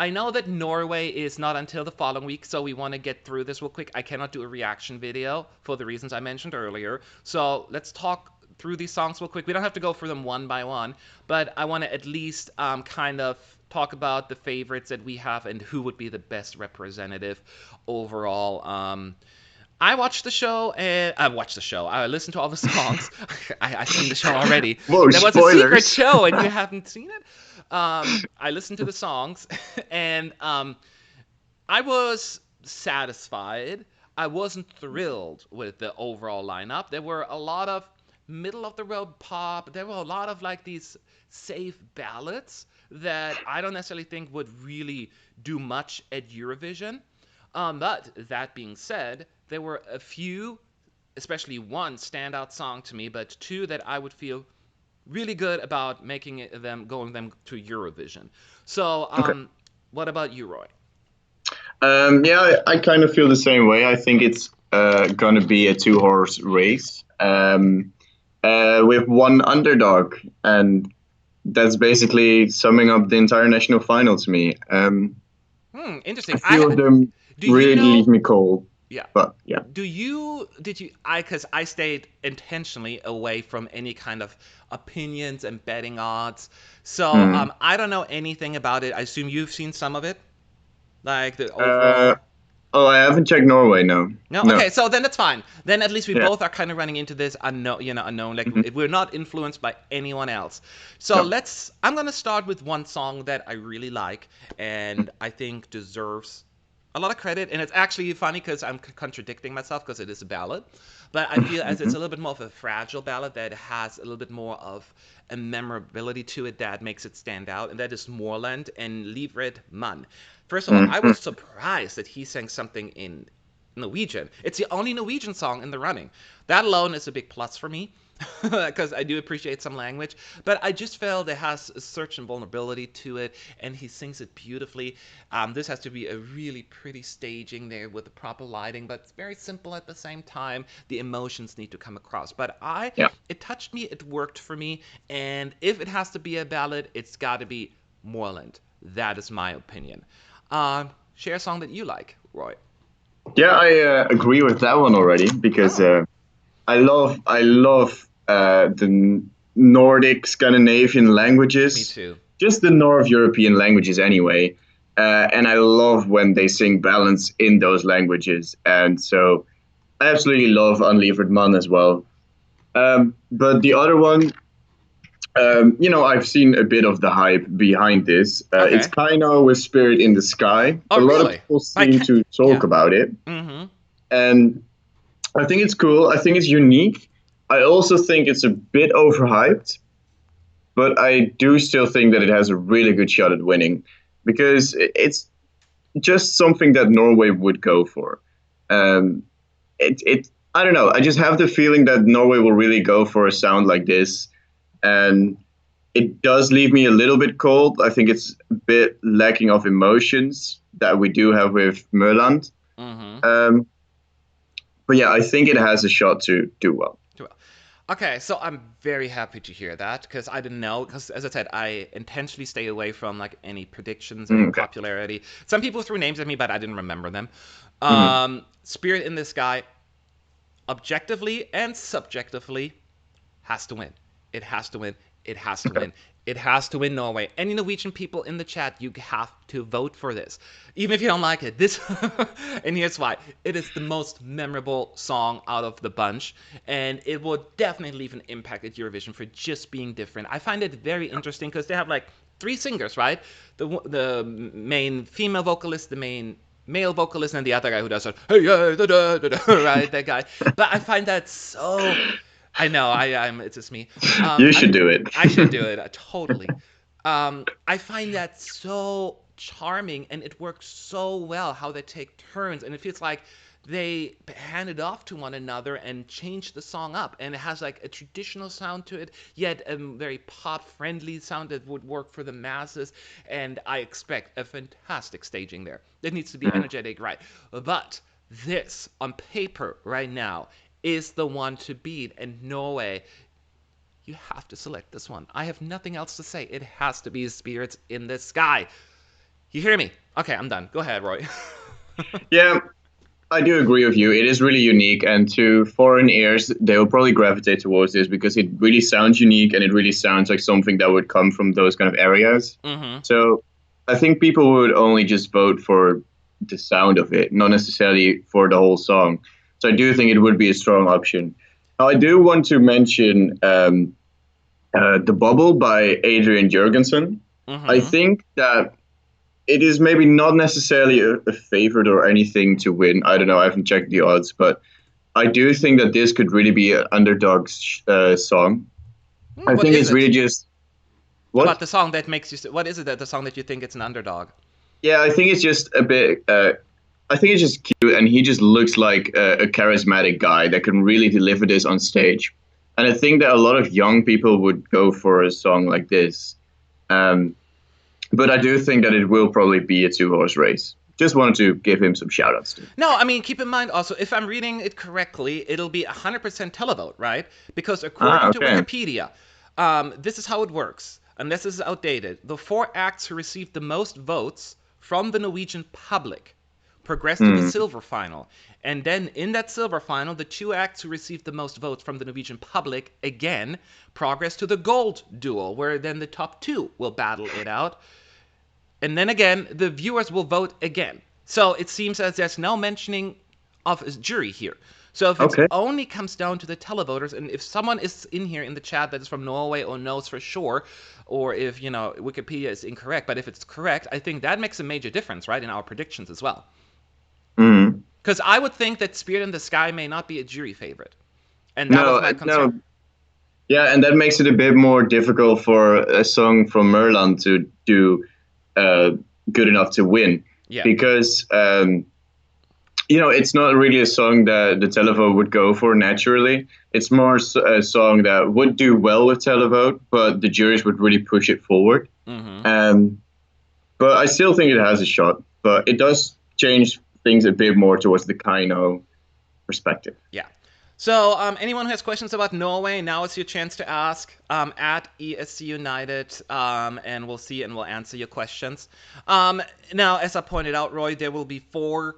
I know that Norway is not until the following week, so we want to get through this real quick. I cannot do a reaction video for the reasons I mentioned earlier. So let's talk through these songs real quick. We don't have to go through them one by one, but I want to at least kind of talk about the favorites that we have and who would be the best representative overall. I watched the show and I watched the show. I listened to all the songs. I've seen the show already. Whoa, There was a secret spoilers. show and you haven't seen it. I listened to the songs and I was satisfied. I wasn't thrilled with the overall lineup. There were a lot of middle of the road pop. There were a lot of like these safe ballads that I don't necessarily think would really do much at Eurovision. But that being said, there were a few, especially one standout song to me, but two that I would feel really good about making them going them to Eurovision. So, Okay. what about you, Roy? Yeah, I kind of feel the same way. I think it's gonna be a two-horse race with one underdog, and that's basically summing up the entire national final to me. A Interesting. few of them Do you really leave know? me cold, Yeah. but yeah. Did you, because I stayed intentionally away from any kind of opinions and betting odds. So, Hmm. I don't know anything about it. I assume you've seen some of it, like the Uh, overall. oh, I haven't checked Norway. No, No, no. okay, so then that's fine. Then at least we Yeah. both are kind of running into this unknown, unknown. Like Hmm. we're not influenced by anyone else. So No. let's. I'm gonna start with one song that I really like and I think deserves a lot of credit. And it's actually funny because I'm contradicting myself because it is a ballad, but I feel as it's a little bit more of a fragile ballad that has a little bit more of a memorability to it that makes it stand out, and that is Moreland and Livred Man. First of all, I Hmm. was surprised that he sang something in Norwegian. It's the only Norwegian song in the running. That alone is a big plus for me because I do appreciate some language. But I just felt it has a certain vulnerability to it, and he sings it beautifully. This has to be a really pretty staging there with the proper lighting, but it's very simple at the same time. The emotions need to come across. But Yeah. it touched me, it worked for me, and if it has to be a ballad, it's got to be Moreland. That is my opinion. Share a song that you like, Roy. Yeah, I agree with that one already because Oh, I love Nordic Scandinavian me languages, too. just the North European languages anyway. And I love when they sing balance in those languages, and so I absolutely love Unlevered Man as well. But the other one, I've seen a bit of the hype behind this. It's Okay. kind of with Spirit in the Sky. Oh, A lot of really? people I seem can't. to talk Yeah. about it, Mm-hmm. and I think it's cool. I think it's unique. I also think it's a bit overhyped, but I do still think that it has a really good shot at winning because it's just something that Norway would go for. Um, it I don't know. I just have the feeling that Norway will really go for a sound like this, and it does leave me a little bit cold. I think it's a bit lacking of emotions that we do have with Merland. Mm-hmm. Um, but yeah, I think it has a shot to do well. Well, okay, so I'm very happy to hear that because I didn't know. Because as I said, I intentionally stay away from like any predictions and Okay. popularity. Some people threw names at me, but I didn't remember them. Mhm. Spirit in the Sky, objectively and subjectively, has to win. It has to win. It has to Okay. win. It has to win Norway. Any Norwegian people in the chat, you have to vote for this. Even if you don't like it. This and here's why. It is the most memorable song out of the bunch, and it will definitely leave an impact at Eurovision for just being different. I find it very interesting because they have like three singers, right? The main female vocalist, the main male vocalist, and the other guy who does that, hey, yeah, da, da, da, da, right, that guy. But I find that so I know. I'm. It's just me. You I should do it. I should do it totally. I find that so charming, and it works so well how they take turns, and it feels like they hand it off to one another and change the song up, and it has like a traditional sound to it, yet a very pop-friendly sound that would work for the masses. And I expect a fantastic staging there. It needs to be Mhm. energetic, right? But this on paper right now is the one to beat. And Norway, you have to select this one. I have nothing else to say. It has to be Spirits in the Sky. You hear me? Okay, I'm done. Go ahead, Roy. Yeah, I do agree with you. It is really unique, and to foreign ears, they will probably gravitate towards this because it really sounds unique and it really sounds like something that would come from those kind of areas. Mm-hmm. So I think people would only just vote for the sound of it, not necessarily for the whole song. So I do think it would be a strong option. Now, I do want to mention The Bubble by Adrian Jurgensen. I Mm-hmm. think that it is maybe not necessarily a favorite or anything to win. I don't know. I haven't checked the odds, but I do think that this could really be an underdog's song. I What think is it's really it just about what? the song that makes you? What is it that the song that you think it's an underdog? Yeah, I think it's just a bit. I think it's just cute, and he just looks like a charismatic guy that can really deliver this on stage. And I think that a lot of young people would go for a song like this. Um, but I do think that it will probably be a two-horse race. Just wanted to give him some shout outs too. No, I mean, keep in mind also, if I'm reading it correctly, it'll be 100% televote, right? Because Ah, according to okay. Wikipedia, this is how it works, unless this is outdated. The four acts who received the most votes from the Norwegian public progress to the Hmm. silver final. And then in that silver final, the two acts who received the most votes from the Norwegian public again progress to the gold duel, where then the top two will battle it out. And then again, the viewers will vote again. So it seems as there's no mentioning of a jury here. So if it Okay. only comes down to the televoters, and if someone is in here in the chat that is from Norway or knows for sure, or if Wikipedia is incorrect, but if it's correct, I think that makes a major difference, right, in our predictions as well. Hmm. Because I would think that Spirit in the Sky may not be a jury favorite, and that was No, my concern. no. Yeah, and that makes it a bit more difficult for a song from Merland to do uh, good enough to win Yeah. because it's not really a song that the televote would go for naturally. It's more a song that would do well with televote, but the juries would really push it forward. Mm-hmm. Um, but I still think it has a shot. But it does change things a bit more towards the Kaino perspective. Yeah. So, anyone who has questions about Norway, now is your chance to ask at ESC United, and we'll see and we'll answer your questions. Now, as I pointed out, Roy, there will be four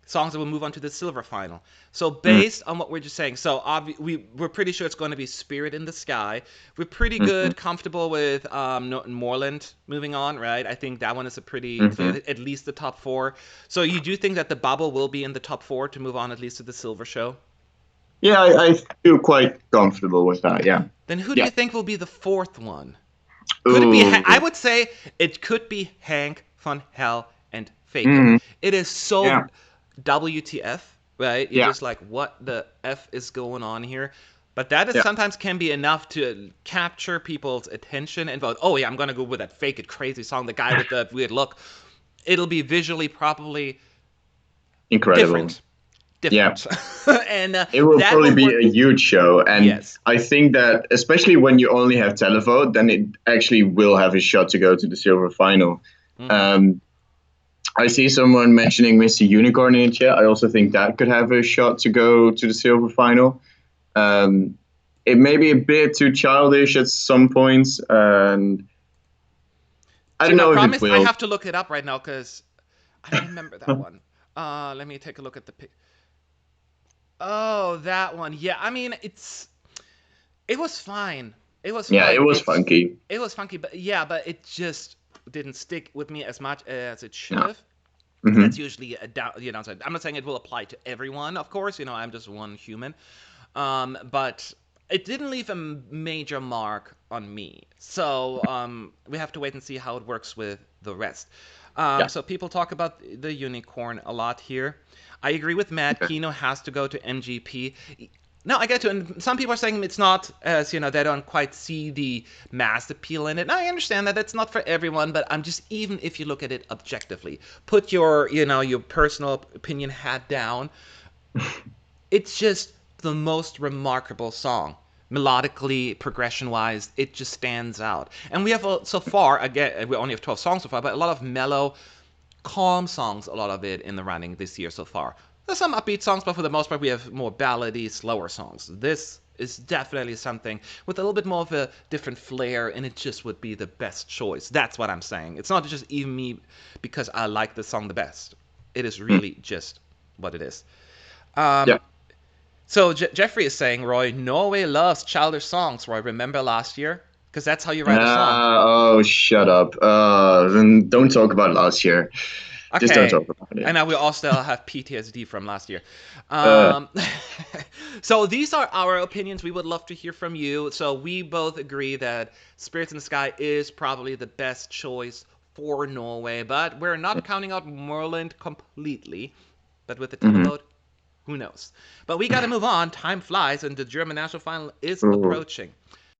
songs that will move on to the silver final. So, Mm, based on what we're just saying, so we're pretty sure it's going to be Spirit in the Sky. We're pretty mm-hmm, good, comfortable with Moreland moving on, right? I think that one is a pretty mm-hmm. clear, at least the top four. So, you do think that the bubble will be in the top four to move on at least to the silver show? Yeah, I feel quite comfortable with that. Yeah. Then who do Yeah. you think will be the fourth one? Could it be? I Ooh. would say it could be Hank von Hell and Fake It. Mm, It is so yeah. WTF, right? You're Yeah. just like, what the F is going on here? But that is Yeah. sometimes can be enough to capture people's attention and vote. Oh yeah, I'm gonna go with that Fake It crazy song, the guy with the weird look. It'll be visually probably Incredible. different, Yeah. different, and It will that probably will be work. a huge show. And Yes. I think that, especially when you only have televote, then it actually will have a shot to go to the silver final. Hmm. Um, I see someone mentioning Mr. Unicorn in the chat. I also think that could have a shot to go to the silver final. Um, it may be a bit too childish at some points, and I See, don't my know if problem it is I will. have to look it up right now because I don't remember that one. Let me take a look at the pic. Oh, that one. Yeah, I mean, it was fine. It was Yeah, it fine. was funky. It was funky, but yeah, but it just didn't stick with me as much as it should Yeah. have. And Hmm. that's usually a downside. I'm not saying it will apply to everyone, of course. I'm just one human. But it didn't leave a major mark on me. So we have to wait and see how it works with the rest. Yeah. So people talk about the unicorn a lot here. I agree with Matt. Okay. Kino has to go to MGP. No, I get to, and some people are saying it's not as they don't quite see the mass appeal in it. And I understand that it's not for everyone, but I'm just even if you look at it objectively, put your your personal opinion hat down. It's just the most remarkable song melodically, progression wise. It just stands out. And we have so far, again, we only have 12 songs so far, but a lot of mellow, calm songs, a lot of it in the running this year so far. There's some upbeat songs, but for the most part we have more ballady, slower songs. This is definitely something with a little bit more of a different flair, and it just would be the best choice. That's what I'm saying. It's not just even me because I like the song the best. It is Mm. really just what it is. Um, Yeah. so Jeffrey is saying, Roy, Norway loves childish songs. Roy, remember last year? Because that's how you write a song. Oh, shut up. Then don't talk about last year. Just don't Okay. talk about it. And now we all still have PTSD from last year. Uh, Um, so these are our opinions. We would love to hear from you. So we both agree that Spirits in the Sky is probably the best choice for Norway, but we're not counting out Moreland completely. But with the mhm. televote, who knows? But we got to move on. Time flies, and the German national final is Ooh. approaching.